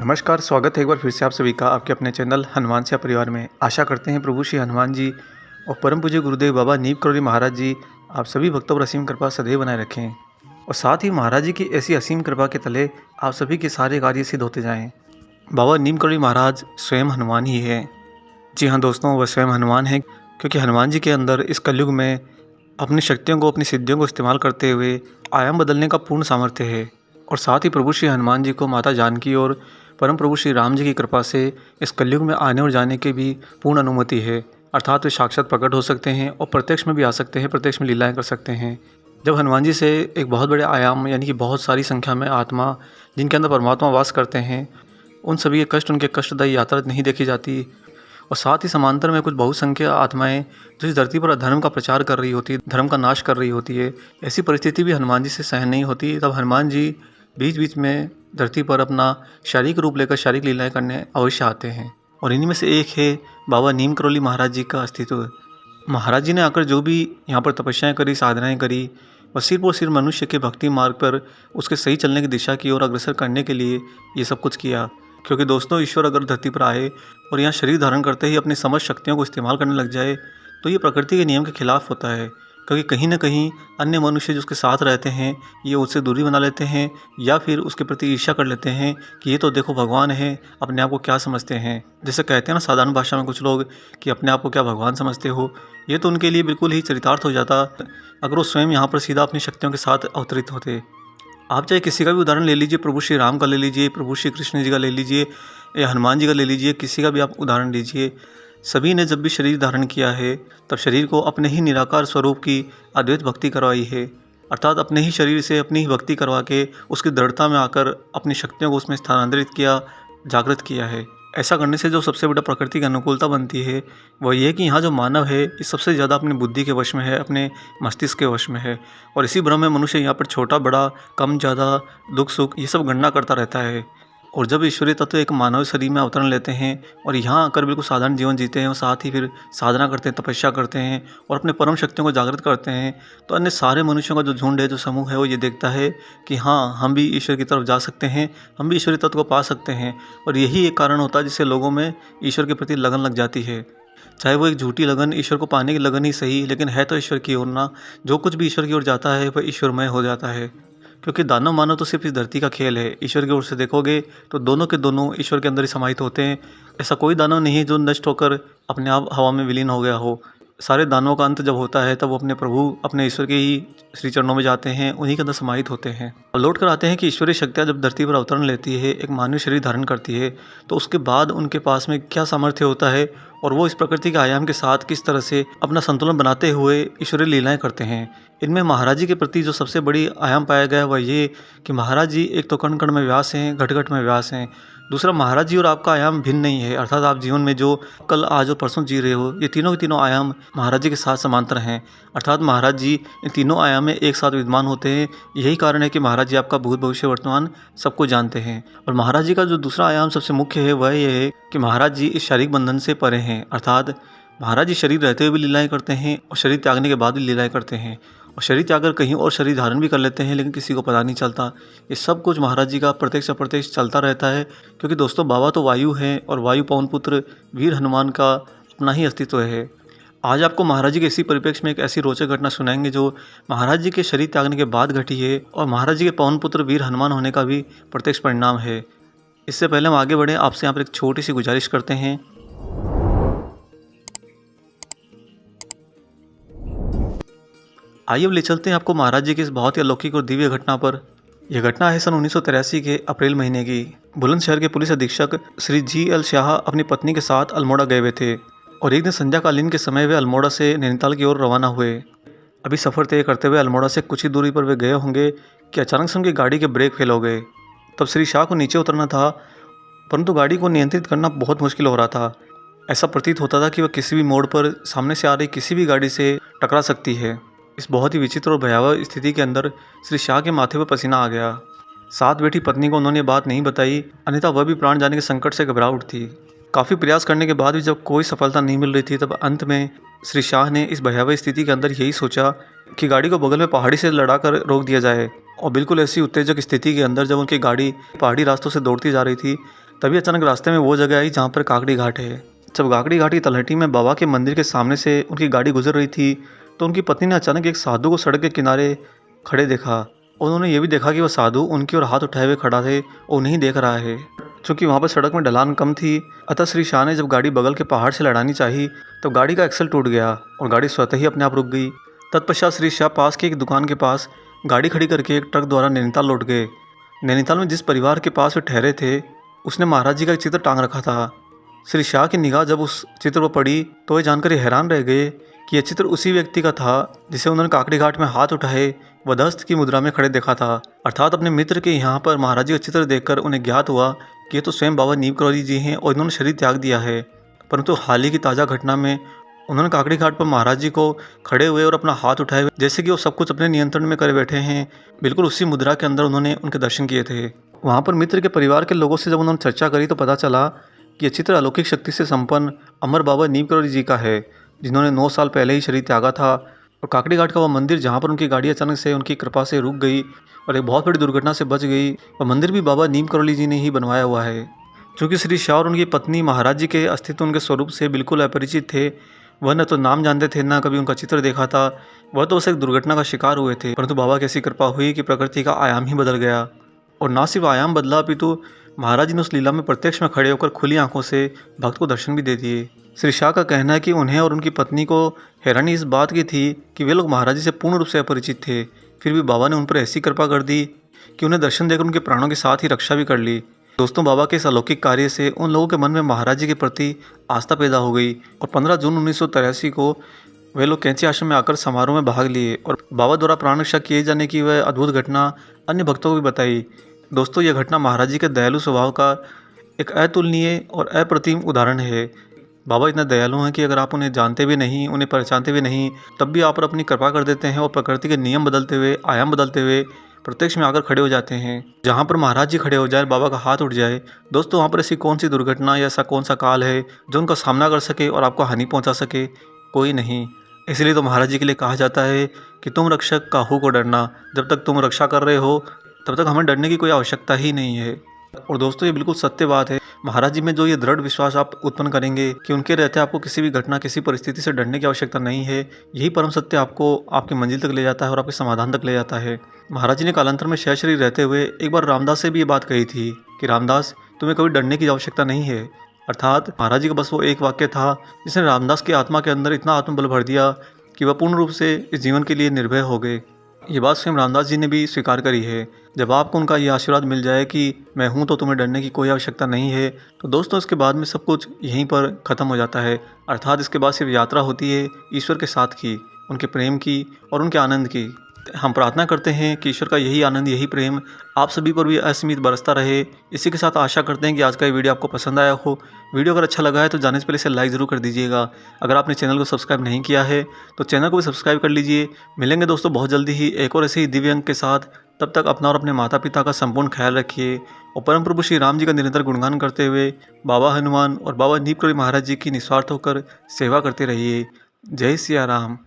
नमस्कार, स्वागत है एक बार फिर से आप सभी का आपके अपने चैनल हनुमान सिंह परिवार में। आशा करते हैं प्रभु श्री हनुमान जी और परम पूज्य गुरुदेव बाबा नीम करोली महाराज जी आप सभी भक्तों पर असीम कृपा सदैव बनाए रखें और साथ ही महाराज जी की ऐसी असीम कृपा के तले आप सभी के सारे कार्य सिद्ध होते जाएं। बाबा नीम करोली महाराज स्वयं हनुमान ही है। जी हाँ दोस्तों, वह स्वयं हनुमान है क्योंकि हनुमान जी के अंदर इस कलयुग में अपनी शक्तियों को, अपनी सिद्धियों को इस्तेमाल करते हुए आयाम बदलने का पूर्ण सामर्थ्य है। और साथ ही प्रभु श्री हनुमान जी को माता जानकी और परम प्रभु श्री राम जी की कृपा से इस कलयुग में आने और जाने की भी पूर्ण अनुमति है। अर्थात वे साक्षात प्रकट हो सकते हैं और प्रत्यक्ष में भी आ सकते हैं, प्रत्यक्ष में लीलाएं कर सकते हैं। जब हनुमान जी से एक बहुत बड़े आयाम यानी कि बहुत सारी संख्या में आत्मा जिनके अंदर परमात्मा वास करते हैं, उन सभी के कष्ट, उनके कष्टदायी यात्रा नहीं देखी जाती। और साथ ही समांतर में कुछ बहुसंख्य आत्माएं जो इस धरती पर अधर्म का प्रचार कर रही होती है, धर्म का नाश कर रही होती है, ऐसी परिस्थिति भी हनुमान जी से सहन नहीं होती। तब हनुमान जी बीच बीच में धरती पर अपना शारीरिक रूप लेकर शारीरिक लीलाएं करने अवश्य आते हैं। और इन्हीं में से एक है बाबा नीम करोली महाराज जी का अस्तित्व। महाराज जी ने आकर जो भी यहाँ पर तपस्याएं करी, साधनाएं करी, वह सिर्फ और सिर्फ मनुष्य के भक्ति मार्ग पर उसके सही चलने की दिशा की ओर अग्रसर करने के लिए ये सब कुछ किया। क्योंकि दोस्तों, ईश्वर अगर धरती पर आए और यहाँ शरीर धारण करते ही अपनी समस्त शक्तियों को इस्तेमाल करने लग जाए तो ये प्रकृति के नियम के खिलाफ होता है। क्योंकि कहीं ना कहीं अन्य मनुष्य जो उसके साथ रहते हैं ये उससे दूरी बना लेते हैं या फिर उसके प्रति ईर्ष्या कर लेते हैं कि ये तो देखो भगवान है, अपने आप को क्या समझते हैं। जैसे कहते हैं ना साधारण भाषा में कुछ लोग कि अपने आप को क्या भगवान समझते हो, ये तो उनके लिए बिल्कुल ही चरितार्थ हो जाता अगर वो स्वयं यहाँ पर सीधा अपनी शक्तियों के साथ अवतरित होते। आप चाहे किसी का भी उदाहरण ले लीजिए, प्रभु श्री राम का ले लीजिए, प्रभु श्री कृष्ण जी का ले लीजिए या हनुमान जी का ले लीजिए, किसी का भी आप उदाहरण लीजिए। सभी ने जब भी शरीर धारण किया है तब शरीर को अपने ही निराकार स्वरूप की अद्वैत भक्ति करवाई है। अर्थात अपने ही शरीर से अपनी ही भक्ति करवा के उसकी दृढ़ता में आकर अपनी शक्तियों को उसमें स्थानांतरित किया, जागृत किया है। ऐसा करने से जो सबसे बड़ा प्रकृति की अनुकूलता बनती है वह ये है कि यहाँ जो मानव है ये सबसे ज़्यादा अपनी बुद्धि के वश में है, अपने मस्तिष्क के वश में है। और इसी भ्रम में मनुष्य यहाँ पर छोटा बड़ा, कम ज़्यादा, दुख सुख ये सब गणना करता रहता है। और जब ईश्वरीय तत्व एक मानव शरीर में अवतरण लेते हैं और यहाँ आकर बिल्कुल साधारण जीवन जीते हैं और साथ ही फिर साधना करते हैं, तपस्या करते हैं और अपने परम शक्तियों को जागृत करते हैं, तो अन्य सारे मनुष्यों का जो झुंड है, जो समूह है, वो ये देखता है कि हाँ, हम भी ईश्वर की तरफ जा सकते हैं, हम भी ईश्वरीय तत्व को पा सकते हैं। और यही एक कारण होता है जिससे लोगों में ईश्वर के प्रति लगन लग जाती है। चाहे वो एक झूठी लगन, ईश्वर को पाने की लगन ही सही, लेकिन है तो ईश्वर की ओर ना। जो कुछ भी ईश्वर की ओर जाता है वह ईश्वरमय हो जाता है। क्योंकि दानव मानव तो सिर्फ इस धरती का खेल है। ईश्वर की ओर से देखोगे तो दोनों के दोनों ईश्वर के अंदर ही समाहित होते हैं। ऐसा कोई दानव नहीं है जो नष्ट होकर अपने आप हवा में विलीन हो गया हो। सारे दानवों का अंत जब होता है तब वो अपने प्रभु, अपने ईश्वर के ही श्री चरणों में जाते हैं, उन्हीं के अंदर समाहित होते हैं। और लौट कर आते हैं कि ईश्वरीय शक्तियाँ जब धरती पर अवतरण लेती है, एक मानवीय शरीर धारण करती है, तो उसके बाद उनके पास में क्या सामर्थ्य होता है और वो इस प्रकृति के आयाम के साथ किस तरह से अपना संतुलन बनाते हुए ईश्वरीय लीलाएं करते हैं। इनमें महाराज जी के प्रति जो सबसे बड़ी आयाम पाया गया वह ये कि महाराज जी एक तो कण कण में व्यास हैं, घट घट में व्यास हैं। दूसरा, महाराज जी और आपका आयाम भिन्न नहीं है। अर्थात आप जीवन में जो कल, आज और परसों जी रहे हो, ये तीनों के तीनों आयाम महाराज जी के साथ समांतर हैं। अर्थात महाराज जी इन तीनों आयाम में एक साथ विद्यमान होते हैं। यही कारण है कि महाराज जी आपका भूत, भविष्य, वर्तमान सबको जानते हैं। और महाराज जी का जो दूसरा आयाम सबसे मुख्य है वह यह है कि महाराज जी इस शारीरिक बंधन से परे हैं। अर्थात महाराज जी शरीर रहते हुए भी लीलाएं करते हैं और शरीर त्यागने के बाद भी लीलाएं करते हैं। और शरीर त्याग कर कहीं और शरीर धारण भी कर लेते हैं, लेकिन किसी को पता नहीं चलता। ये सब कुछ महाराज जी का प्रत्यक्ष अप्रत्यक्ष चलता रहता है। क्योंकि दोस्तों, बाबा तो वायु हैं और वायु पवन पुत्र वीर हनुमान का अपना ही अस्तित्व है। आज आपको महाराज जी के इसी परिप्रेक्ष्य में एक ऐसी रोचक घटना सुनाएंगे जो महाराज जी के शरीर त्यागने के बाद घटी है और महाराज जी के पवन पुत्र वीर हनुमान होने का भी प्रत्यक्ष परिणाम है। इससे पहले हम आगे बढ़ें, आपसे यहाँ पर एक छोटी सी गुजारिश करते हैं। आइए अब ले चलते हैं आपको महाराज जी की इस बहुत ही अलौकिक और दिव्य घटना पर। यह घटना है सन 1983 के अप्रैल महीने की। बुलंदशहर के पुलिस अधीक्षक श्री जी.एल. शाह अपनी पत्नी के साथ अल्मोड़ा गए हुए थे और एक दिन संध्याकालीन के समय वे अल्मोड़ा से नैनीताल की ओर रवाना हुए। अभी सफ़र तय करते हुए अल्मोड़ा से कुछ ही दूरी पर वे गए होंगे कि अचानक से उनकी गाड़ी के ब्रेक फेल हो गए। तब श्री शाह को नीचे उतरना था, परंतु गाड़ी को नियंत्रित करना बहुत मुश्किल हो रहा था। ऐसा प्रतीत होता था कि वह किसी भी मोड़ पर सामने से आ रही किसी भी गाड़ी से टकरा सकती है। इस बहुत ही विचित्र और भयावह स्थिति के अंदर श्री शाह के माथे पर पसीना आ गया। साथ बैठी पत्नी को उन्होंने बात नहीं बताई, अन्यथा वह भी प्राण जाने के संकट से घबरा उठती। काफ़ी प्रयास करने के बाद भी जब कोई सफलता नहीं मिल रही थी, तब अंत में श्री शाह ने इस भयावह स्थिति के अंदर यही सोचा कि गाड़ी को बगल में पहाड़ी से लड़ाकर रोक दिया जाए। और बिल्कुल ऐसी उत्तेजक स्थिति के अंदर जब उनकी गाड़ी पहाड़ी रास्तों से दौड़ती जा रही थी, तभी अचानक रास्ते में वो जगह आई जहाँ पर काकड़ी घाट है। जब काकड़ी घाट की तलहटी में बाबा के मंदिर के सामने से उनकी गाड़ी गुजर रही थी तो उनकी पत्नी ने अचानक एक साधु को सड़क के किनारे खड़े देखा। उन्होंने ये भी देखा कि वह साधु उनकी ओर हाथ उठाए हुए खड़ा है और उन्हें देख रहा है। चूँकि वहाँ पर सड़क में ढलान कम थी, अतः श्री शाह ने जब गाड़ी बगल के पहाड़ से लड़ानी चाही तो गाड़ी का एक्सल टूट गया और गाड़ी स्वतः ही अपने आप रुक गई। तत्पश्चात श्री शाह पास की एक दुकान के पास गाड़ी खड़ी करके एक ट्रक द्वारा नैनीताल लौट गए। नैनीताल में जिस परिवार के पास वे ठहरे थे उसने महाराज जी का एक चित्र टांग रखा था। श्री शाह की निगाह जब उस चित्र पर पड़ी तो वे जानकर हैरान रह गए कि यह चित्र उसी व्यक्ति का था जिसे उन्होंने काकड़ी घाट में हाथ उठाए वधस्त की मुद्रा में खड़े देखा था। अर्थात अपने मित्र के यहाँ पर महाराज जी का चित्र देखकर उन्हें ज्ञात हुआ कि ये तो स्वयं बाबा नीम करौली जी हैं और इन्होंने शरीर त्याग दिया है। परंतु हाल ही की ताज़ा घटना में उन्होंने काकड़ी घाट पर महाराज जी को खड़े हुए और अपना हाथ उठाए हुए जैसे कि वो सब कुछ अपने नियंत्रण में करे बैठे हैं, बिल्कुल उसी मुद्रा के अंदर उन्होंने उनके दर्शन किए थे। वहाँ पर मित्र के परिवार के लोगों से जब उन्होंने चर्चा करी तो पता चला कि यह चित्र अलौकिक शक्ति से संपन्न अमर बाबा नीम करौली जी का है, जिन्होंने 9 साल पहले ही शरीर त्यागा था। और काकड़ी घाट का वह मंदिर जहाँ पर उनकी गाड़ी अचानक से उनकी कृपा से रुक गई और एक बहुत बड़ी दुर्घटना से बच गई, वह मंदिर भी बाबा नीम करौली जी ने ही बनवाया हुआ है। चूँकि श्री शाह और उनकी पत्नी महाराज जी के अस्तित्व उनके स्वरूप से बिल्कुल अपरिचित थे, वह न तो नाम जानते थे न कभी उनका चित्र देखा था, वह तो बस एक दुर्घटना का शिकार हुए थे। परंतु बाबा की ऐसी कृपा हुई कि प्रकृति का आयाम ही बदल गया और ना सिर्फ आयाम बदला अपितु महाराज जी ने उस लीला में प्रत्यक्ष में खड़े होकर खुली आंखों से भक्त को दर्शन भी दे दिए। श्री शाह का कहना है कि उन्हें और उनकी पत्नी को हैरानी इस बात की थी कि वे लोग महाराज जी से पूर्ण रूप से अपरिचित थे, फिर भी बाबा ने उन पर ऐसी कृपा कर दी कि उन्हें दर्शन देकर उनके प्राणों के साथ ही रक्षा भी कर ली। दोस्तों, बाबा के इस अलौकिक कार्य से उन लोगों के मन में महाराज जी के प्रति आस्था पैदा हो गई और 15 जून 1983 को वे लोग कैंची आश्रम में आकर समारोह में भाग लिए और बाबा द्वारा प्राण रक्षा किए जाने की वह अद्भुत घटना अन्य भक्तों को भी बताई। दोस्तों, यह घटना महाराज जी के दयालु स्वभाव का एक अतुलनीय और अप्रतिम उदाहरण है। बाबा इतना दयालु हैं कि अगर आप उन्हें जानते भी नहीं, उन्हें पहचानते भी नहीं, तब भी आप पर अपनी कृपा कर देते हैं और प्रकृति के नियम बदलते हुए, आयाम बदलते हुए प्रत्यक्ष में आकर खड़े हो जाते हैं। जहाँ पर महाराज जी खड़े हो जाए, बाबा का हाथ उठ जाए, दोस्तों वहाँ पर ऐसी कौन सी दुर्घटना या ऐसा कौन सा काल है जो उनका सामना कर सके और आपको हानि पहुँचा सके? कोई नहीं। इसलिए तो महाराज जी के लिए कहा जाता है कि तुम रक्षक काहू को डरना। जब तक तुम रक्षा कर रहे हो तब तक हमें डरने की कोई आवश्यकता ही नहीं है। और दोस्तों, ये बिल्कुल सत्य बात है। महाराज जी में जो ये दृढ़ विश्वास आप उत्पन्न करेंगे कि उनके रहते आपको किसी भी घटना, किसी परिस्थिति से डरने की आवश्यकता नहीं है, यही परम सत्य आपको आपकी मंजिल तक ले जाता है और आपके समाधान तक ले जाता है। महाराज जी ने कालांतर में शय शरीर रहते हुए एक बार रामदास से भी ये बात कही थी कि रामदास, तुम्हें कभी डरने की आवश्यकता नहीं है। अर्थात महाराज जी का बस वो एक वाक्य था जिसने रामदास की आत्मा के अंदर इतना आत्मबल भर दिया कि वह पूर्ण रूप से इस जीवन के लिए निर्भय हो गए। ये बात स्वयं रामदास जी ने भी स्वीकार करी है। जब आपको उनका ये आशीर्वाद मिल जाए कि मैं हूँ तो तुम्हें डरने की कोई आवश्यकता नहीं है, तो दोस्तों इसके बाद में सब कुछ यहीं पर ख़त्म हो जाता है। अर्थात इसके बाद सिर्फ यात्रा होती है ईश्वर के साथ की, उनके प्रेम की और उनके आनंद की। हम प्रार्थना करते हैं कि ईश्वर का यही आनंद, यही प्रेम आप सभी पर भी असीमित बरसता रहे। इसी के साथ आशा करते हैं कि आज का ये वीडियो आपको पसंद आया हो। वीडियो अगर अच्छा लगा है तो जाने से पहले इसे लाइक ज़रूर कर दीजिएगा। अगर आपने चैनल को सब्सक्राइब नहीं किया है तो चैनल को भी सब्सक्राइब कर लीजिए। मिलेंगे दोस्तों बहुत जल्दी ही एक और ऐसे ही दिव्य अंक के साथ। तब तक अपना और अपने माता पिता का संपूर्ण ख्याल रखिए और परम प्रभु श्री राम जी का निरंतर गुणगान करते हुए बाबा हनुमान और बाबा नीम करौली महाराज जी की निस्वार्थ होकर सेवा करते रहिए। जय सिया राम।